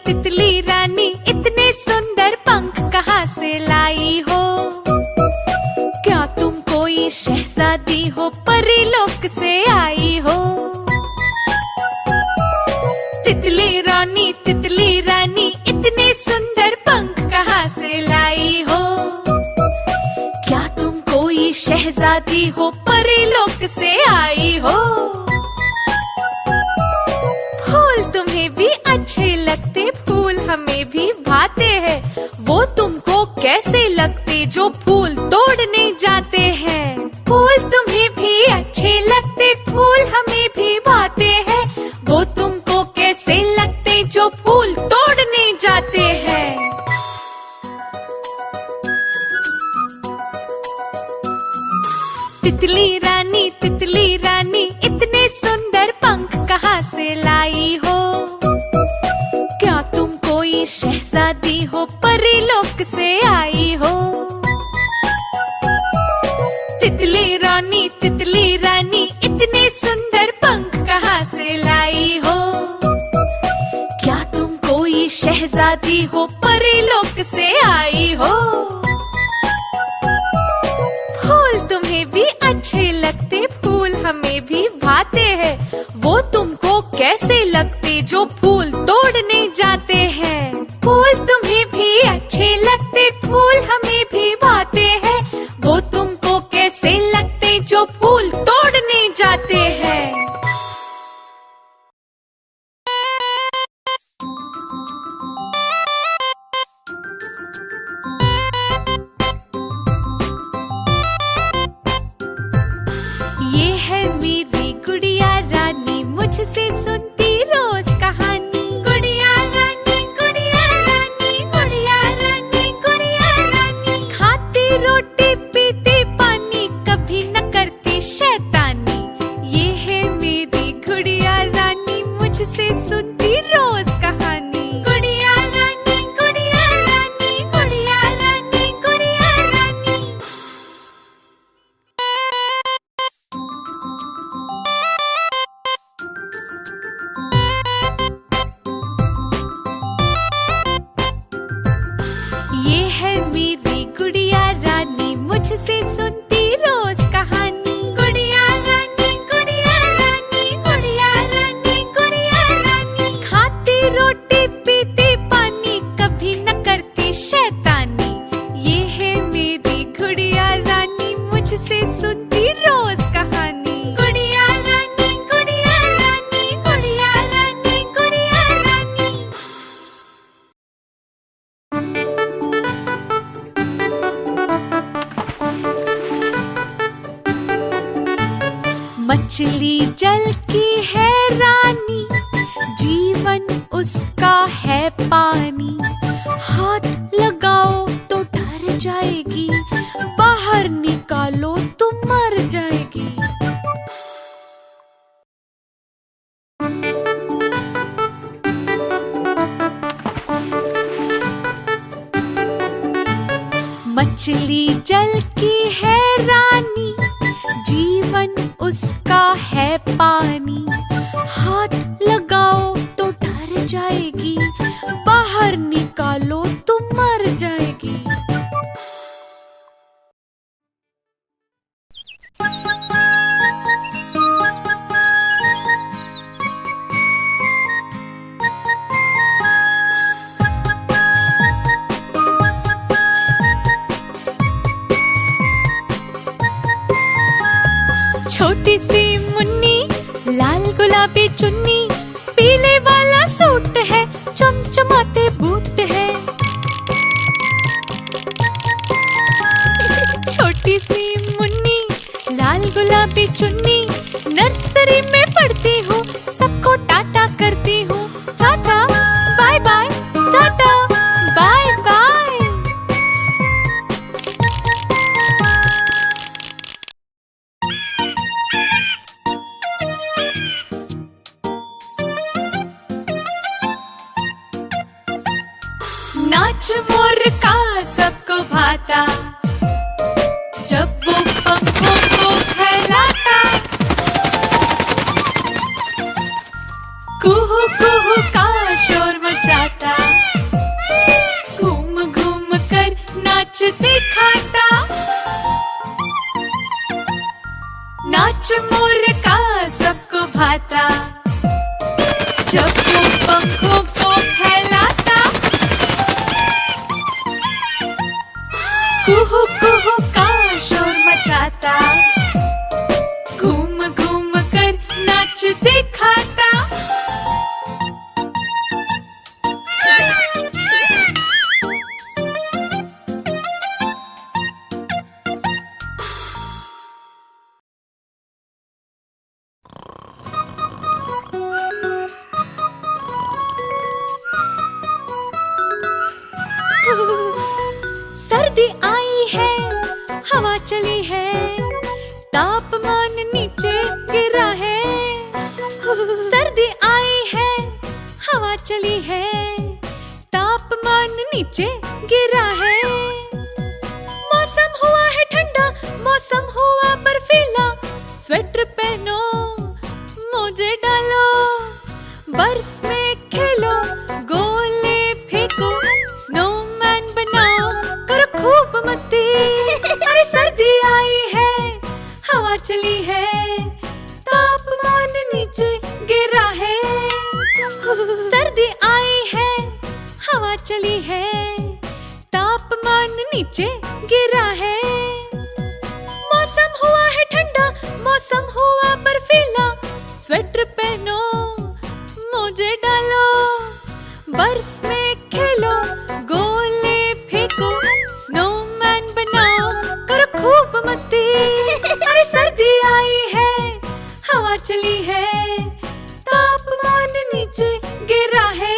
तितली रानी इतने सुंदर पंख कहाँ से लाई हो? क्या तुम कोई शहजादी हो, परीलोक से आई हो? तितली रानी इतने सुंदर पंख कहाँ से लाई हो? क्या तुम कोई शहजादी हो, परीलोक से आई हो? फूल तुम्हें भी अच्छे लगते, फूल हमें भी भाते हैं। वो तुमको कैसे लगते जो फूल तोड़ने जाते हैं? फूल तुम्हें भी अच्छे लगते, फूल हमें भी भाते हैं। वो तुमको कैसे लगते जो फूल तोड़ने जाते हैं? तितली रानी इतने सुंदर पंख कहाँ से लाई हो? क्या तुम कोई शहजादी हो, परीलोक से आई हो? तितली रानी इतने सुंदर पंख कहाँ से लाई हो? क्या तुम कोई शहजादी हो, परीलोक से आई हो? फूल तुम्हें भी अच्छे लगते, फूल हमें भी भाते हैं। वो तुमको कैसे लगते जो फूल तोड़ने जाते हैं? फूल तुम्हें भी अच्छे लगते, फूल हमें भी भाते हैं। वो तुमको कैसे लगते जो फूल तोड़ने जाते हैं? ये है मेरी गुड़िया रानी, मुझसे सुनती रोज कहानी। गुड़िया रानी, गुड़िया रानी, गुड़िया रानी, गुड़िया रानी, खाती रोटी पीती पानी, कभी न करती शैतानी। ये है मेरी गुड़िया रानी, मुझसे सुनती रोज कहानी। गुड़िया रानी, गुड़िया रानी, गुड़िया रानी, गुड़िया रानी। ये है मेरी गुड़िया रानी, मुझसे सुनती रोज कहानी। गुड़िया रानी, गुड़िया रानी, गुड़िया रानी, गुड़िया रानी, खाती रोटी पीती पानी, कभी न करती शैतानी। ये है मेरी गुड़िया रानी, मुझसे सुनती रोज कहानी। गुड़िया रानी, गुड़िया रानी, गुड़िया रानी, गुड़िया रानी। मछली जल की है रानी, जीवन उसका है पानी। हाथ लगाओ तो डर जाएगी, बाहर निकालो तो मर जाएगी। मछली जल की है रानी, जीवन उसका है पानी। हाथ लगाओ तो डर जाएगी, बाहर निकालो तो मर जाएगी। छोटी सी मुन्नी, लाल गुलाबी चुन्नी, पीले वाला सूट है, चमचमाते बूट है। छोटी सी मुन्नी, लाल गुलाबी चुन्नी, नर्सरी में पढ़ती हूँ, सबको टाटा करती हूँ। टाटा बाय बाय, टाटा बाय बाय। नाच मोर का सबको भाता, जब वो पंखों को फैलाता। कुहू कुहू का शोर मचाता, घूम घूम कर नाच दिखाता। नाच मोर का सबको भाता, जब वो पंखों को फैलाता। कुहू कुहू का शोर मचाता, घूम घूम कर नाच दिखाता। सर्दी आई है, हवा चली है, तापमान नीचे गिरा है। सर्दी आई है, हवा चली है, तापमान नीचे गिरा है। मौसम हुआ है ठंडा, मौसम हुआ बर्फीला, स्वेटर पहनो, मोजे डालो, बर्फ में खेलो, गोले फेंको, स्नोमैन बनाओ, करो खूब मस्ती। अरे सर्दी आई है, हवा चली है, तापमान नीचे गिरा है। सर्दी आई है, हवा चली है, तापमान नीचे गिरा है। मौसम हुआ है ठंडा, मौसम हुआ बर्फीला, स्वेटर पहनो, मोजे डालो, बर्फ में खेलो, गोले फेंको, स्नोमैन बनाओ, करो खूब मस्ती। अरे सर्दी आई है, हवा चली है, तापमान नीचे गिरा है।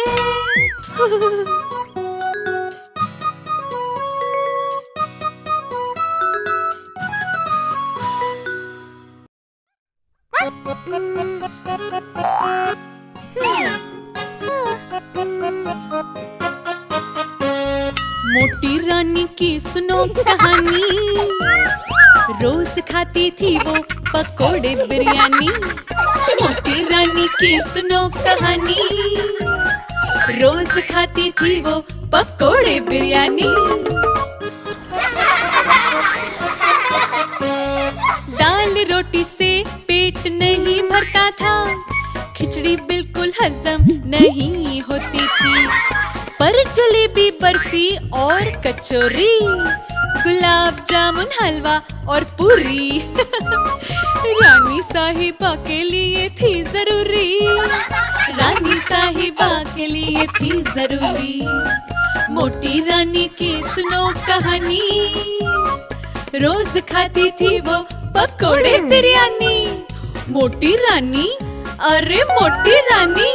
मोटी रानी की सुनो कहानी, रोज खाती थी वो पकोड़े बिरयानी। मोटी रानी की सुनो कहानी, रोज खाती थी वो पकोड़े बिरयानी। दाल रोटी से पेट नहीं भरता था, खिचड़ी बिल्कुल हजम नहीं होती थी, पर जलेबी बर्फी और कचौरी, गुलाब जामुन हलवा और पूरी रानी साहिबा के लिए थी जरूरी, रानी साहिबा के लिए थी जरूरी। मोटी रानी की सुनो कहानी, रोज खाती थी वो पकोड़े बिरयानी। मोटी रानी, अरे मोटी रानी।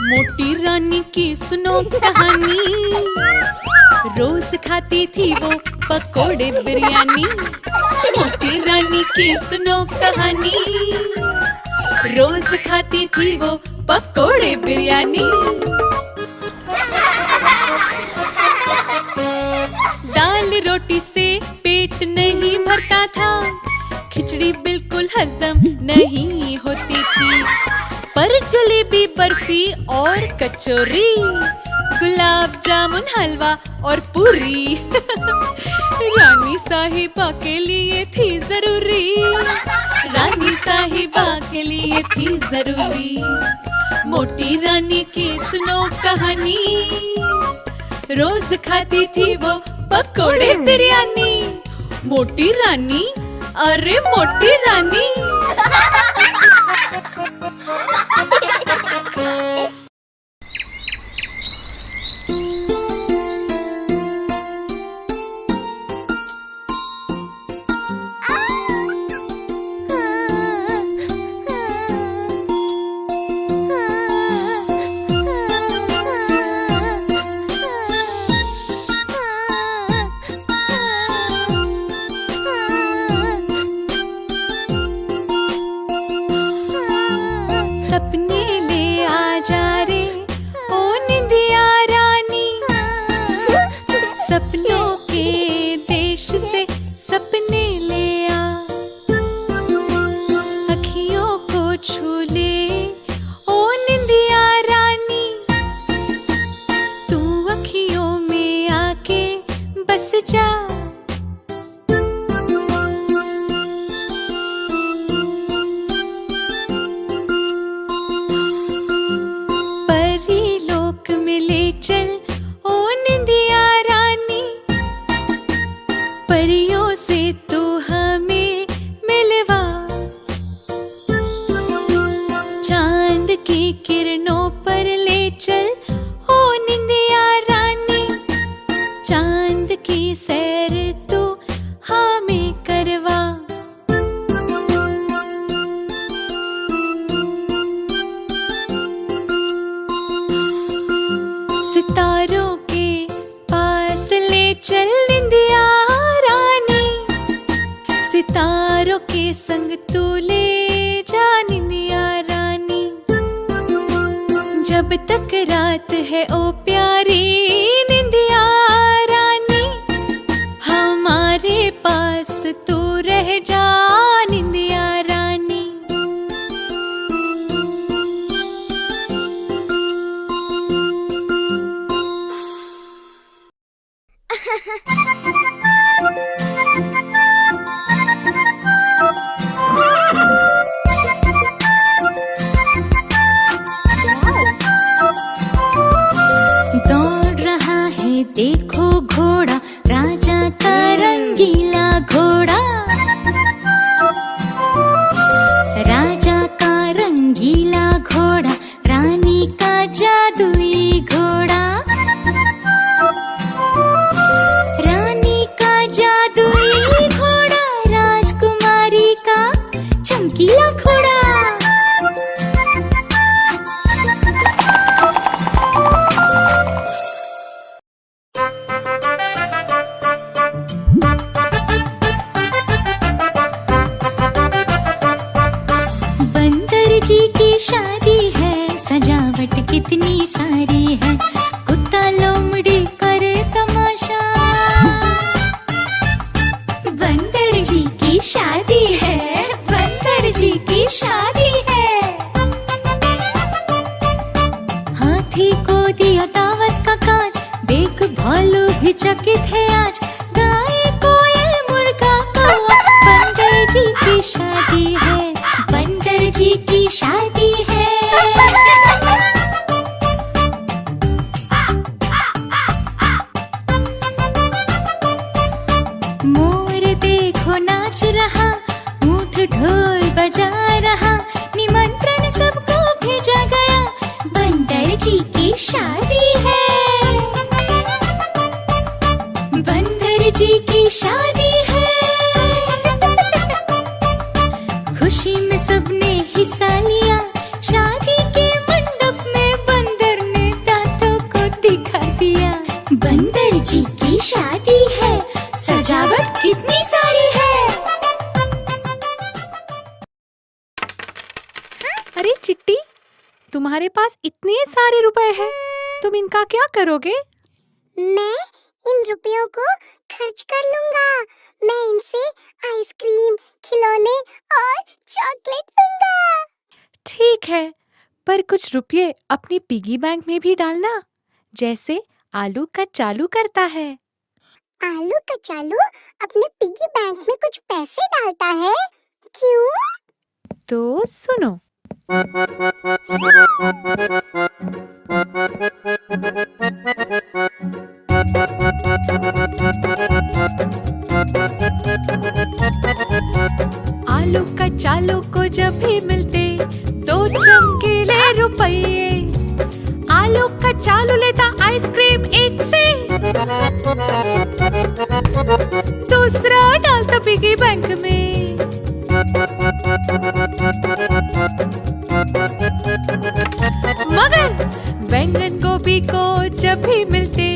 मोटी रानी की सुनो कहानी, रोज खाती थी वो पकोड़े बिरयानी। मोटी रानी की सुनो कहानी, रोज खाती थी वो पकोड़े बिरयानी। दाल रोटी से पेट नहीं भरता था, खिचड़ी बिल्कुल हजम नहीं होती थी, पर जलेबी बर्फी और कचौरी, गुलाब जामुन हलवा और पूरी रानी साहिबा के लिए थी जरूरी, रानी साहिबा के लिए थी जरूरी। मोटी रानी की सुनो कहानी, रोज खाती थी वो पकोड़े बिरयानी। मोटी रानी, अरे मोटी रानी। परियों से तू हमें मिलवा, चांद की किरणों पर ले चल ओ निंदिया रानी, चांद की सैर तू हमें करवा। सितारों के पास ले चल निंदिया रानी, सितारों के संग तू ले जा निंदिया रानी। जब तक रात है ओ प्यारी निंदिया रानी, हमारे पास तू रह जा निंदिया रानी। दौड़ रहा है देखो घोड़ा, राजा का रंगीला घोड़ा, राजा का रंगीला घोड़ा, रानी का जादुई घोड़ा, रानी का जादुई घोड़ा, राजकुमारी का चमकीला घोड़ा। बंदर जी की शादी है, सजावट कितनी सारी है, कुत्ता लोमड़ी करे तमाशा। बंदर जी की शादी है, बंदर जी की शादी है। हाथी को दिया दावत का काज, देख भालू भी चकित है आज, गाय कोयल मुर्गा कौवा, बंदर जी की शादी है, बंदर जी की शादी है। मोर देखो नाच रहा, ऊंट ढोल बजा रहा, निमंत्रण सबको भेजा गया, बंदर जी की शादी है, बंदर जी की शादी है। खुशी में सबने हिस्सा लिया, शादी के मंडप में बंदर ने दांतों को दिखा दिया, बंदर जी की शादी है, सजावट कितनी सारी है। अरे चिट्टी, तुम्हारे पास इतने सारे रुपए हैं, तुम इनका क्या करोगे? मैं इन रुपयों को खर्च कर लूंगा। मैं इनसे आइसक्रीम, खिलौने और चॉकलेट लूंगा। ठीक है, पर कुछ रुपये अपनी पिगी बैंक में भी डालना, जैसे आलू का चालू करता है। आलू का चालू अपने पिगी बैंक में कुछ पैसे डालता है, क्यों? तो सुनो। आलू का चालू को जब भी मिलते 2 चमकीले रुपये, आलू का चालू लेता आइसक्रीम एक से, दूसरा डालता पिगी बैंक में। मगर बैंगन गोभी को जब भी मिलते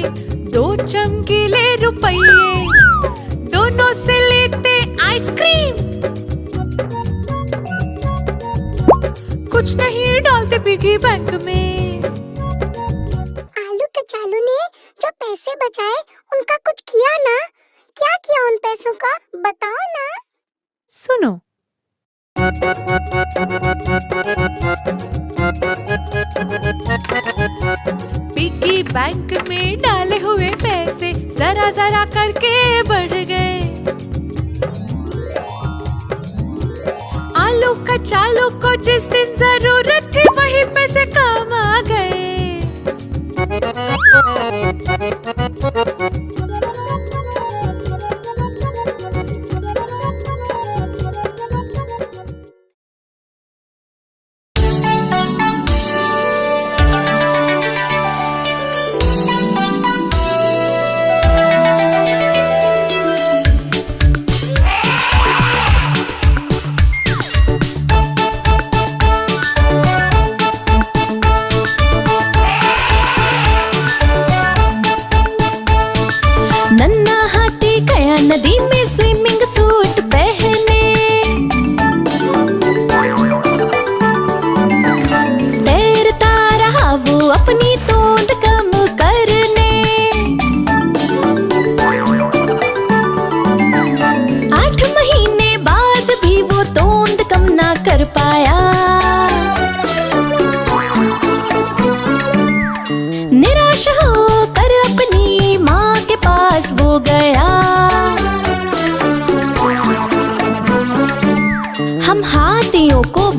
2 चमकीले रुपये, दोनों से लेते आइसक्रीम, कुछ नहीं डालते पिगी बैंक में। आलू के चालू ने जो पैसे बचाए उनका कुछ किया ना? क्या किया उन पैसों का, बताओ ना। सुनो। पिगी बैंक में डाले हुए पैसे जरा जरा करके बढ़ गए, आलू का चालू को जिस दिन जरूरत थी वही पैसे काम आ गए।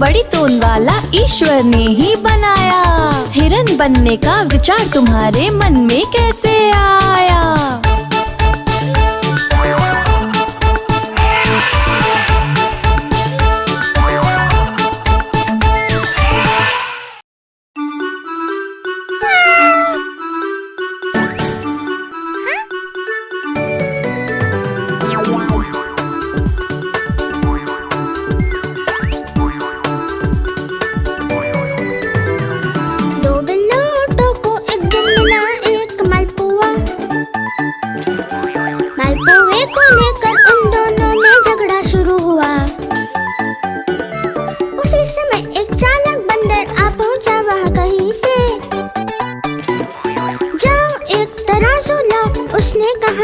बड़ी तोन वाला ईश्वर ने ही बनाया। हिरन बनने का विचार तुम्हारे मन में कैसे आया?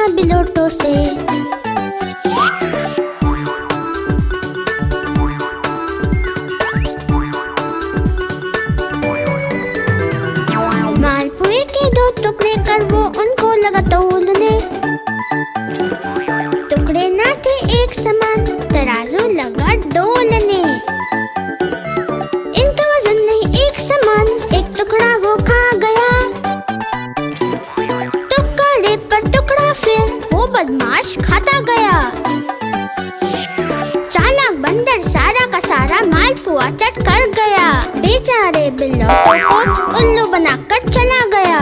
बिलोटों से मालपुए के 2 टुकड़े कर वो उनको लगा तौलने। टुकड़े ना थे एक समान, तराजू लगा डोलने। इनका वजन नहीं एक समान, एक टुकड़ा वो खा गया। टुकड़े पर टुकड़ा फिर वो बदमाश खाता गया। चालाक बंदर सारा का सारा मालपुआ चट कर गया। बेचारे बिल्लों को उल्लू बनाकर चला गया।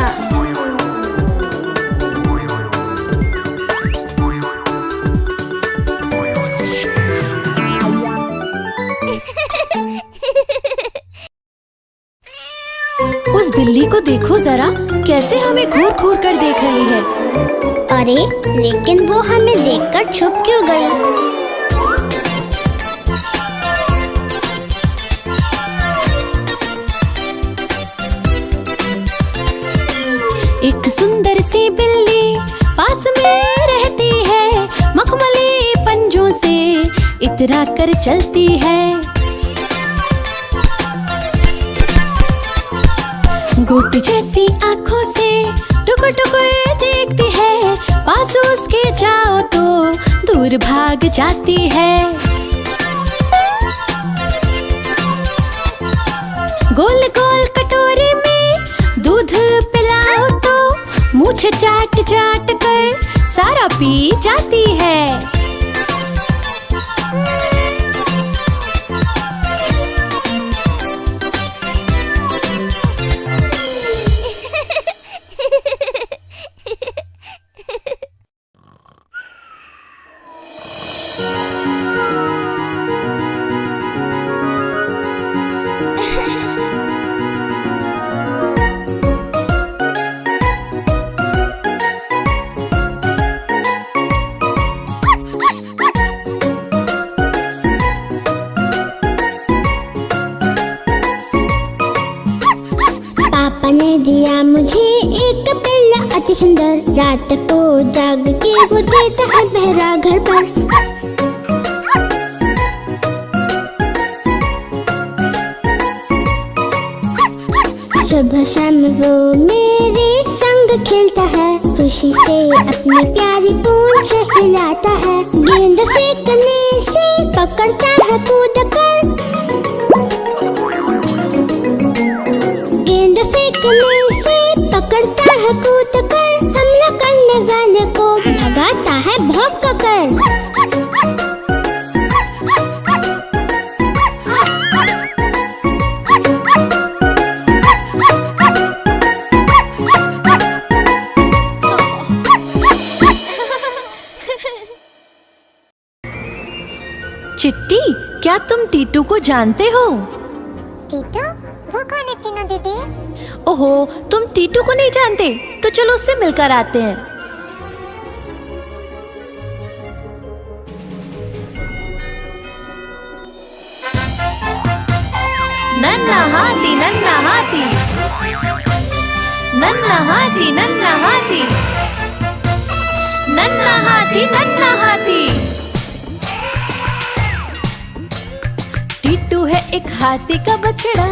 उस बिल्ली को देखो जरा, कैसे हमें घूर घूर कर देख रही है। अरे लेकिन वो हमें देखकर छुप क्यों गई? एक सुंदर सी बिल्ली पास में रहती है, मखमली पंजों से इतरा कर चलती है। गोपी जैसी आँखों से टुकुर टुकुर देखती है, पास उसके जाओ तो दूर भाग जाती है। गोल गोल कटोरे में दूध पिलाओ तो मूंछ चाट चाट कर सारा पी जाती है। दिया मुझे एक पिल्ला अति सुंदर, रात को जाग के वो देता है पहरा घर पर। सुबह शाम वो मेरे संग खेलता है, खुशी से अपनी प्यारी पूंछ हिलाता है। गेंद फेंकने से पकड़ता है कूद कर, गेंद फेंकने से पकड़ता है कूद कर। हमला करने वाले को भगाता है भौंक कर। चिट्टी, क्या तुम टीटू को जानते हो? टीटू? वो कौन है चीनू दीदी? ओहो, तुम टीटू को नहीं जानते? तो चलो उससे मिलकर आते हैं। नन्ना हाथी नन्ना हाथी, नन्ना हाथी नन्ना हाथी, नन्ना हाथी नन्ना हाथी। टीटू है एक हाथी का बछड़ा,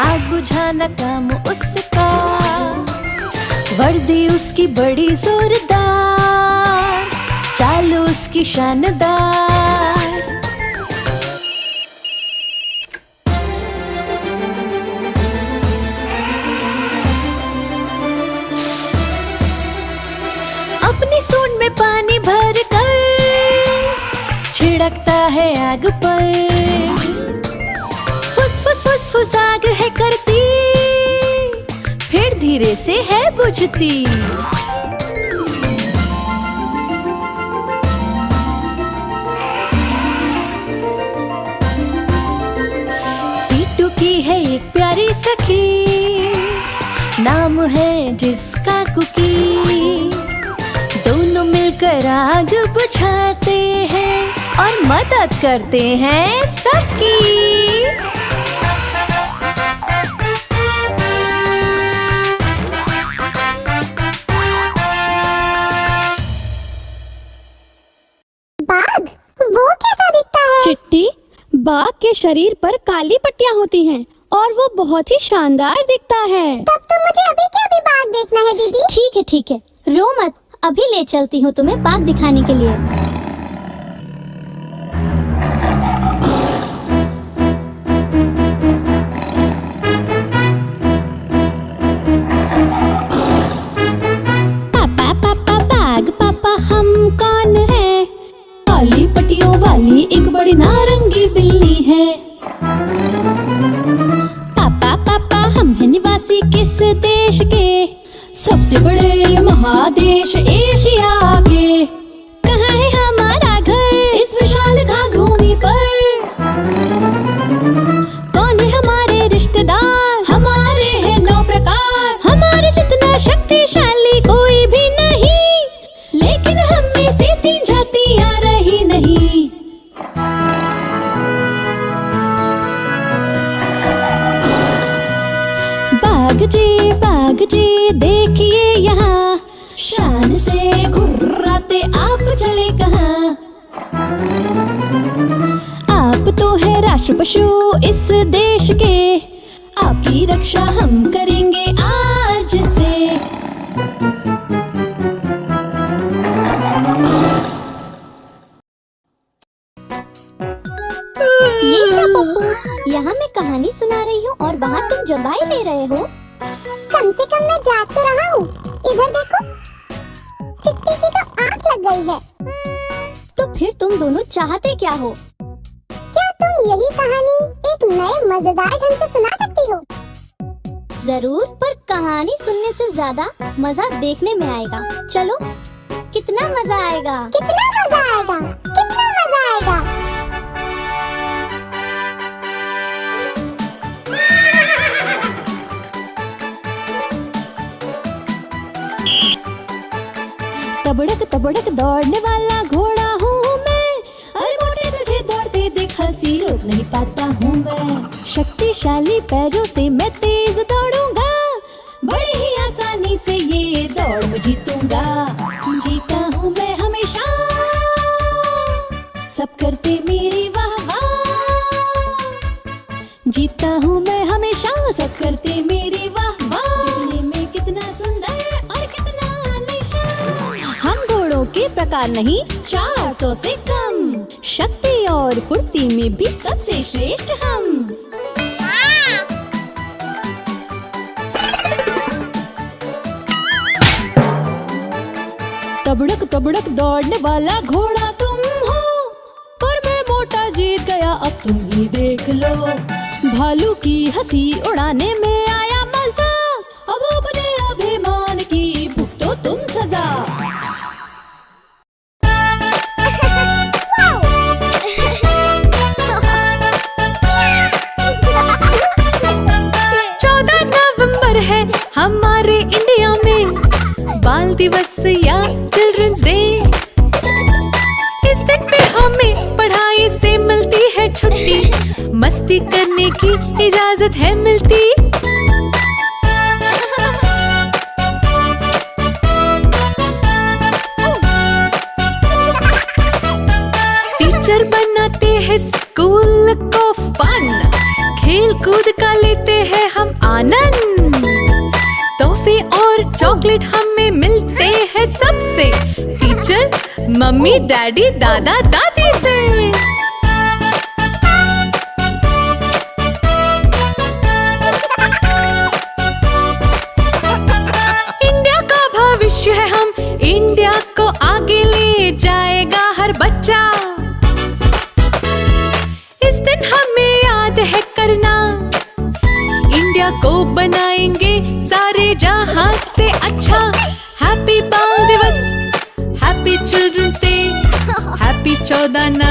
आग बुझाना काम उसका। वर्दी उसकी बड़ी जोरदार, चाल उसकी शानदार। बैग पर। फुस फुस फुस फुस आग है करती, फिर धीरे से है बुझती। टीटू की है एक प्यारी सखी, नाम है जिसका कुकी। दोनों मिलकर आग बुझाते हैं और मदद करते हैं सबकी। बाघ, वो कैसा दिखता है? चिट्टी, बाघ के शरीर पर काली पट्टियां होती हैं और वो बहुत ही शानदार दिखता है। तब तो मुझे अभी के अभी बाघ देखना है दीदी। ठीक है, रो मत, अभी ले चलती हूँ तुम्हें बाघ दिखाने के लिए। पापा पापा बाघ पापा हम कौन है? काली पट्टियों वाली एक बड़ी नारंगी बिल्ली है। पापा पापा हम हैं निवासी किस देश के? सबसे बड़े महादेश एशिया के। कहाँ है हमारा घर इस विशाल घास भूमि पर? कौन है हमारे रिश्तेदार? हमारे हैं 9 प्रकार। हमारे जितना शक्तिशाली कोई भी नहीं, लेकिन हम में से 3 जातियां रही नहीं। बाघ जी देखिए यहाँ, शान से घुर्राते आप चले कहाँ? आप तो है राष्ट्र पशु इस देश के, आपकी रक्षा हम करेंगे आज से। ये क्या पप्पू, यहाँ मैं कहानी सुना रही हूँ और वहाँ तुम जबाई ले रहे हो। कम से कम मैं जाग तो रहा हूँ। इधर देखो, चिट्टी की तो आँख लग गई है। तो फिर तुम दोनों चाहते क्या हो? क्या तुम यही कहानी एक नए मजेदार ढंग से सुना सकती हो? जरूर, पर कहानी सुनने से ज्यादा मजा देखने में आएगा। चलो, कितना मजा आएगा? कितना मजा आएगा? कितना मजा आएगा? तबड़क दौड़ने वाला घोड़ा हूँ मैं। अरे मोटे तुझे दौड़ते देख हंसी रोक नहीं पाता हूँ मैं। शक्तिशाली पैरों से मैं तेज दौड़ूंगा, बड़ी ही आसानी से ये दौड़ मैं जीतूंगा। जीता हूँ मैं हमेशा, सब करते मेरी वाह वाह। जीता हूँ मैं हमेशा, सब करते मेरी वाह वाह। देखने में कितना सुंदर और कितना आलीशान, हम घोड़ों के प्रकार नहीं 400 से कम। शक्ति और फुर्ती में भी सबसे श्रेष्ठ हम। तबड़क दौड़ने वाला घोड़ा तुम हो, पर मैं मोटा जीत गया अब तुम ही देख लो। भालू की हंसी उड़ाने में आया मजा, अब अपने अभिमान की भुगतो तुम सजा। है हमारे इंडिया में बाल दिवस या चिल्ड्रंस डे। इस दिन पे हमें पढ़ाई से मिलती है छुट्टी, मस्ती करने की इजाजत है मिलती। टीचर बनाते हैं स्कूल को फन, खेल कूद का लेते हैं हम आनंद। तोहफे और चॉकलेट हमें मिलते हैं सबसे, टीचर मम्मी डैडी दादा दादी से। इंडिया का भविष्य है हम, इंडिया को आगे ले जाएगा हर बच्चा। इस दिन हमें याद है करना, इंडिया को बनाएंगे सारे जहां से अच्छा। हैप्पी बाल दिवस, हैप्पी चिल्ड्रंस डे, हैप्पी 14 नवंबर।